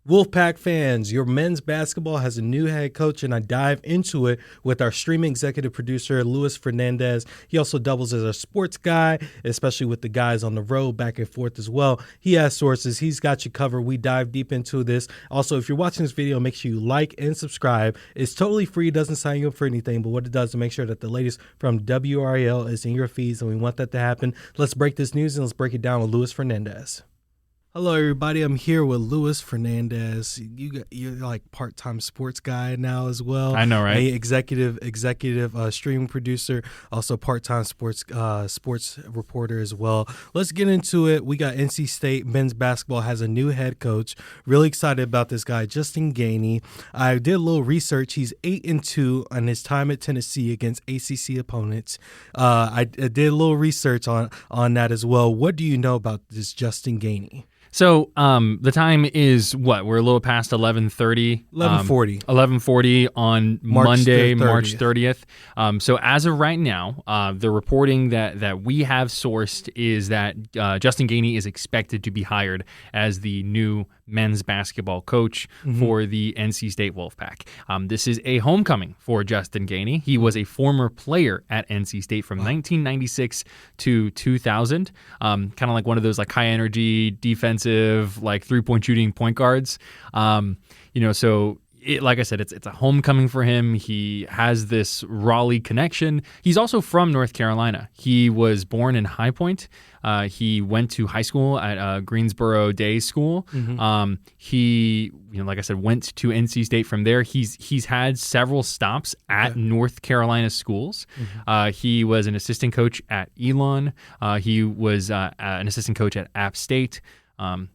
Wolfpack fans, your men's basketball has a new head coach, and I dive into it with our streaming executive producer, Louis Fernandez. He also doubles as a sports guy, especially with the guys on the road back and forth as well. He has sources. He's got you covered. We dive deep into this. Also, if you're watching this video, make sure you like and subscribe. It's totally free. It doesn't sign you up for anything, but what it does is make sure that the latest from WRAL is in your feeds, and we want that to happen. Let's break this news, and let's break it down with Louis Fernandez. Hello, everybody. I'm here with Louis Fernandez. You're like part-time sports guy now as well. I know, right? Executive streaming producer, also part-time sports reporter as well. Let's get into it. We got NC State men's basketball has a new head coach. Really excited about this guy, Justin Gainey. I did a little research. He's 8-2 on his time at Tennessee against ACC opponents. I did a little research on that as well. What do you know about this Justin Gainey? So the time is what? We're a little past 11:30. 11:40. 11:40 on Monday, March 30th. So as of right now, the reporting that we have sourced is that Justin Gainey is expected to be hired as the new men's basketball coach for the NC State Wolfpack. This is a homecoming for Justin Gainey. He was a former player at NC State from 1996 to 2000. Kind of like one of those like high energy defensive like 3-point shooting point guards. So like I said, it's a homecoming for him. He has this Raleigh connection. He's also from North Carolina. He was born in High Point. He went to high school at Greensboro Day School. He, like I said, went to NC State from there. He's had several stops at North Carolina schools. He was an assistant coach at Elon. He was an assistant coach at App State. And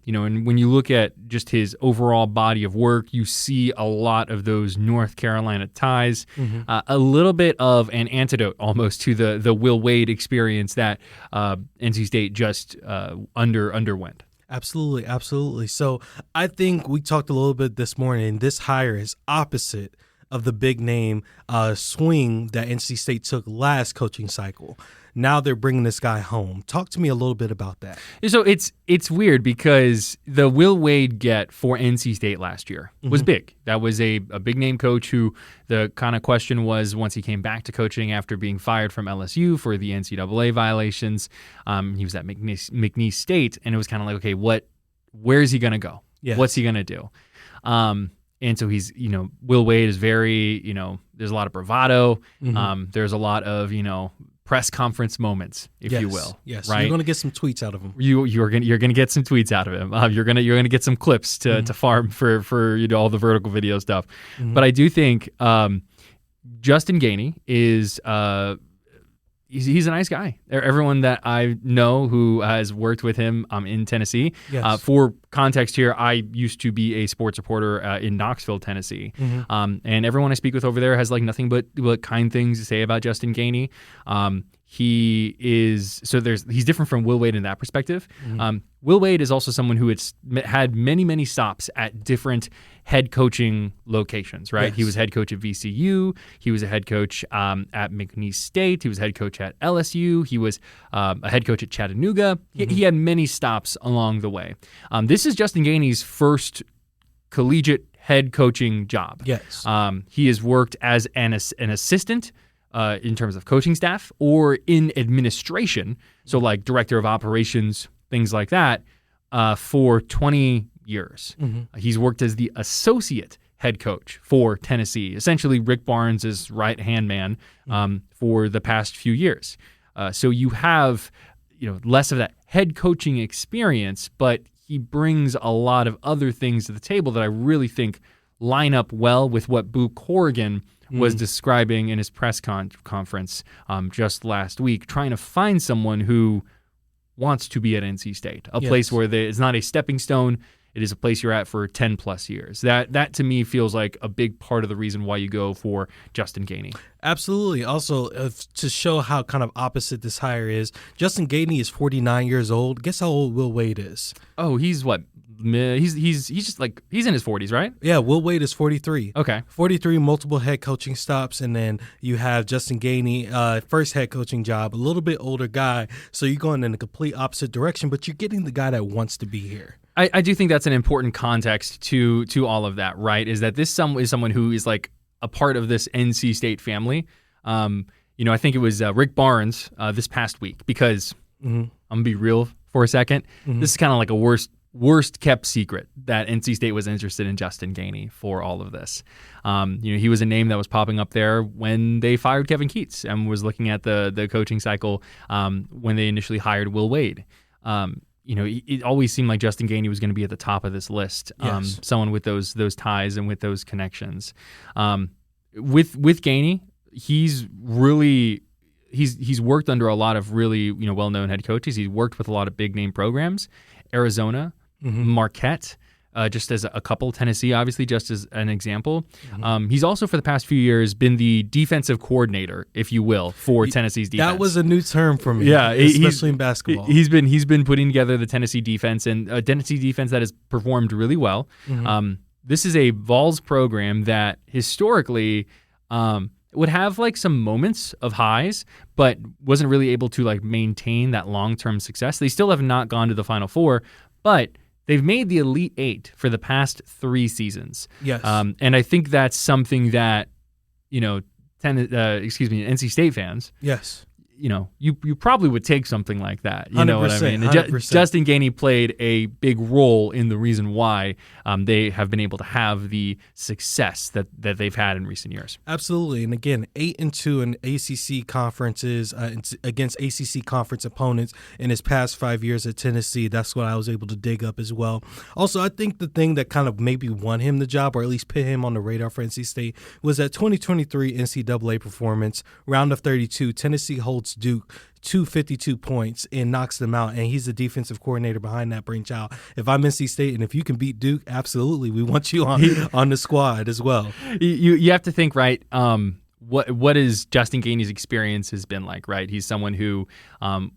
when you look at just his overall body of work, you see a lot of those North Carolina ties, a little bit of an antidote almost to the Will Wade experience that NC State just underwent. Absolutely. So I think we talked a little bit this morning. This hire is opposite of the big name swing that NC State took last coaching cycle. Now they're bringing this guy home. Talk to me a little bit about that. So it's weird because the Will Wade get for NC State last year was big. That was a big name coach who the kind of question was once he came back to coaching after being fired from LSU for the NCAA violations. He was at McNeese State, and it was kind of like, okay, where is he going to go? Yes. What's he going to do? And so he's, Will Wade is very, there's a lot of bravado. There's a lot of, press conference moments, if you will. Yes, right? You're going to get some tweets out of him. You're going to get some tweets out of him. You're going to get some clips to farm for all the vertical video stuff. But I do think Justin Gainey is he's a nice guy. Everyone that I know who has worked with him in Tennessee. Yes. For context here, I used to be a sports reporter in Knoxville, Tennessee. And everyone I speak with over there has like nothing but kind things to say about Justin Gainey. He's different from Will Wade in that perspective. Will Wade is also someone who had many stops at different head coaching locations, right? Yes. He was head coach at VCU. He was a head coach at McNeese State. He was head coach at LSU. He was a head coach at Chattanooga. He had many stops along the way. This is Justin Gainey's first collegiate head coaching job. Yes. He has worked as an assistant in terms of coaching staff or in administration, so like director of operations, things like that, for 20 years. He's worked as the associate head coach for Tennessee, essentially Rick Barnes' right-hand man for the past few years. So you have less of that head coaching experience, but he brings a lot of other things to the table that I really think line up well with what Boo Corrigan was describing in his press conference just last week, trying to find someone who wants to be at NC State, a place where it's not a stepping stone. It is a place you're at for 10 plus years. That to me feels like a big part of the reason why you go for Justin Gainey. Absolutely. Also, to show how kind of opposite this hire is, Justin Gainey is 49 years old. Guess how old Will Wade is? Oh, he's what? He's just like, he's in his 40s, right? Yeah, Will Wade is 43. Okay. 43, multiple head coaching stops, and then you have Justin Gainey, first head coaching job, a little bit older guy, so you're going in a complete opposite direction, but you're getting the guy that wants to be here. I do think that's an important context to all of that, right? Is that this is someone who is like a part of this NC State family. I think it was Rick Barnes this past week, because I'm gonna be real for a second. This is kind of like a worst kept secret that NC State was interested in Justin Gainey for all of this. He was a name that was popping up there when they fired Kevin Keatts and was looking at the coaching cycle when they initially hired Will Wade. It always seemed like Justin Gainey was going to be at the top of this list. Yes. Someone with those ties and with those connections. With Gainey, he's worked under a lot of really well-known head coaches. He's worked with a lot of big name programs, Arizona, Marquette, just as a couple, Tennessee, obviously, just as an example. He's also, for the past few years, been the defensive coordinator, if you will, for Tennessee's defense. That was a new term for me, especially in basketball. He's been putting together the Tennessee defense, and a Tennessee defense that has performed really well. This is a Vols program that historically would have like some moments of highs, but wasn't really able to like maintain that long-term success. They still have not gone to the Final Four, but they've made the Elite Eight for the past 3 seasons. Yes. And I think that's something that, NC State fans. Yes. You probably would take something like that. You know what I mean? 100%. Justin Gainey played a big role in the reason why they have been able to have the success that they've had in recent years. Absolutely. And again, 8-2 in ACC conferences against ACC conference opponents in his past 5 years at Tennessee. That's what I was able to dig up as well. Also, I think the thing that kind of maybe won him the job, or at least put him on the radar for NC State, was that 2023 NCAA performance, round of 32. Tennessee holds Duke 252 points and knocks them out, and he's the defensive coordinator behind that brainchild. If I'm NC State and if you can beat Duke, absolutely, we want you on the squad as well. You have to think, right? What is Justin Gainey's experience has been like, right? He's someone who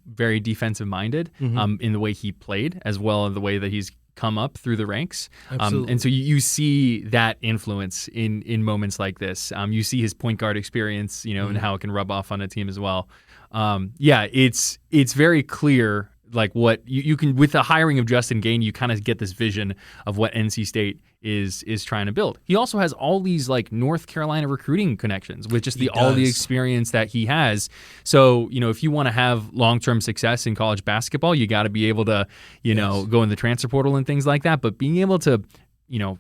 very defensive minded in the way he played, as well as the way that he's come up through the ranks. And so you see that influence in moments like this. You see his point guard experience, and how it can rub off on a team as well. It's very clear, like what you can, with the hiring of Justin Gainey, you kind of get this vision of what NC State is trying to build. He also has all these like North Carolina recruiting connections with just all the experience that he has. So, if you want to have long-term success in college basketball, you got to be able to, go in the transfer portal and things like that. But being able to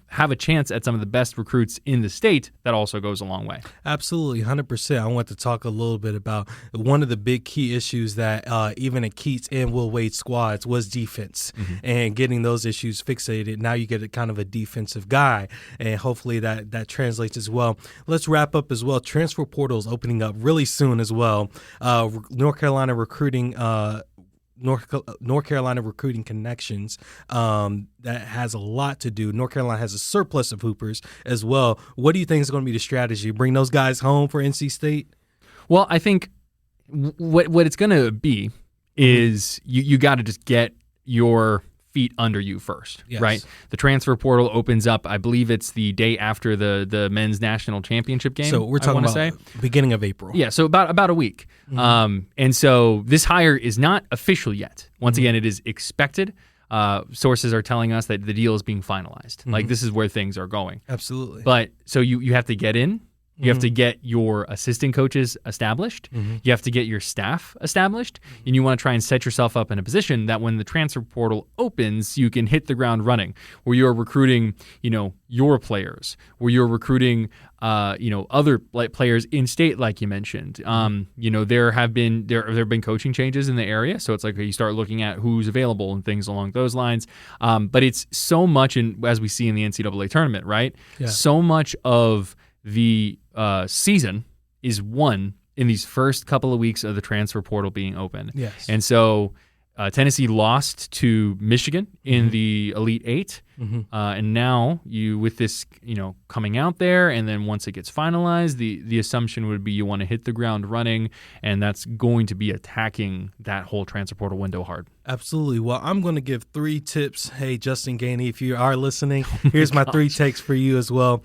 have a chance at some of the best recruits in the state, that also goes a long way. Absolutely, 100%. I want to talk a little bit about one of the big key issues that even at Keatts and Will Wade squads was defense, and getting those issues fixated. Now you get a kind of a defensive guy, and hopefully that translates as well. Let's wrap up as well. Transfer portals opening up really soon as well. North Carolina recruiting connections that has a lot to do. North Carolina has a surplus of hoopers as well. What do you think is going to be the strategy? Bring those guys home for NC State? Well, I think what it's going to be is you got to just get your feet under you first, right? The transfer portal opens up, I believe it's the day after the men's national championship game. So we're talking about beginning of April. Yeah, so about a week. And so this hire is not official yet. Once again, it is expected. Sources are telling us that the deal is being finalized. Like, this is where things are going. Absolutely. But so you have to get in. You have to get your assistant coaches established. You have to get your staff established. And you want to try and set yourself up in a position that when the transfer portal opens, you can hit the ground running, where you're recruiting, your players, where you're recruiting, other players in state, like you mentioned. There have been coaching changes in the area. So it's like you start looking at who's available and things along those lines. But it's so much, as we see in the NCAA tournament, right? Yeah. So much of the season is won in these first couple of weeks of the transfer portal being open. Yes. And so Tennessee lost to Michigan in the Elite Eight. And now with this, coming out there, and then once it gets finalized, the assumption would be you want to hit the ground running, and that's going to be attacking that whole transfer portal window hard. Absolutely. Well, I'm going to give 3 tips. Hey, Justin Gainey, if you are listening, here's my 3 takes for you as well.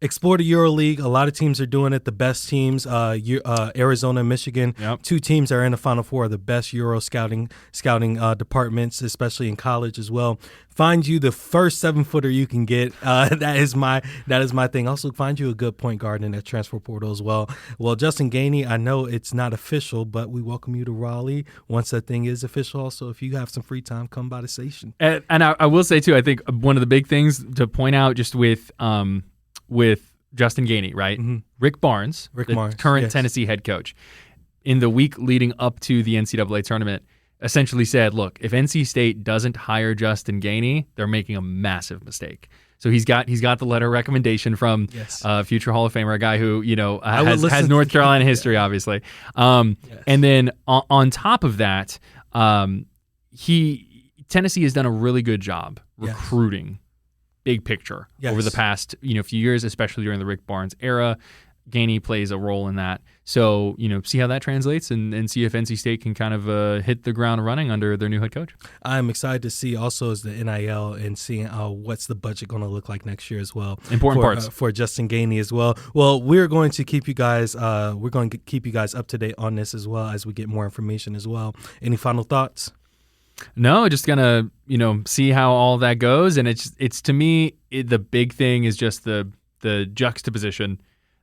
Explore the EuroLeague. A lot of teams are doing it. The best teams, Arizona and Michigan, Yep. 2 teams are in the Final Four, the best Euro scouting departments, especially in college as well. Find you the first 7-footer you can get. That is my thing. Also, find you a good point guard in that transfer portal as well. Well, Justin Gainey, I know it's not official, but we welcome you to Raleigh once that thing is official. Also, if you have some free time, come by the station. And I will say too, I think one of the big things to point out just with Justin Gainey, right? Mm-hmm. Rick Barnes, current yes. Tennessee head coach, in the week leading up to the NCAA tournament, essentially said, look, if NC State doesn't hire Justin Gainey, they're making a massive mistake. So he's got the letter of recommendation from future Hall of Famer, a guy who has North Carolina history, obviously. And then on top of that, Tennessee has done a really good job recruiting big picture over the past few years, especially during the Rick Barnes era. Gainey plays a role in that. So, see how that translates and see if NC State can kind of hit the ground running under their new head coach. I'm excited to see also is the NIL and seeing what's the budget going to look like next year as well. Important parts. For Justin Gainey as well. Well, we're going to keep you guys up to date on this as well as we get more information as well. Any final thoughts? No, just gonna see how all that goes, and it's to me the big thing is just the juxtaposition,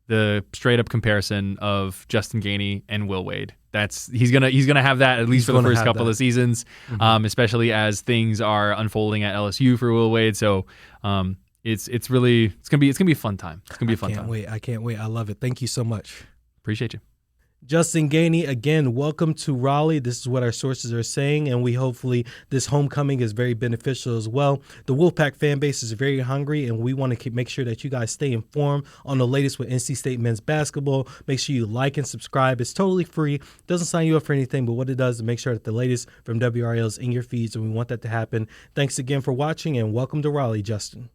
the straight up comparison of Justin Gainey and Will Wade. He's gonna have that at least for the first couple of seasons, especially as things are unfolding at LSU for Will Wade. So it's gonna be a fun time. It's gonna be a fun time. I can't wait. I love it. Thank you so much. Appreciate you. Justin Gainey, again, welcome to Raleigh. This is what our sources are saying, and hopefully this homecoming is very beneficial as well. The Wolfpack fan base is very hungry, and we want to make sure that you guys stay informed on the latest with NC State men's basketball. Make sure you like and subscribe. It's totally free. Doesn't sign you up for anything, but what it does is make sure that the latest from WRAL is in your feeds, and we want that to happen. Thanks again for watching, and welcome to Raleigh, Justin.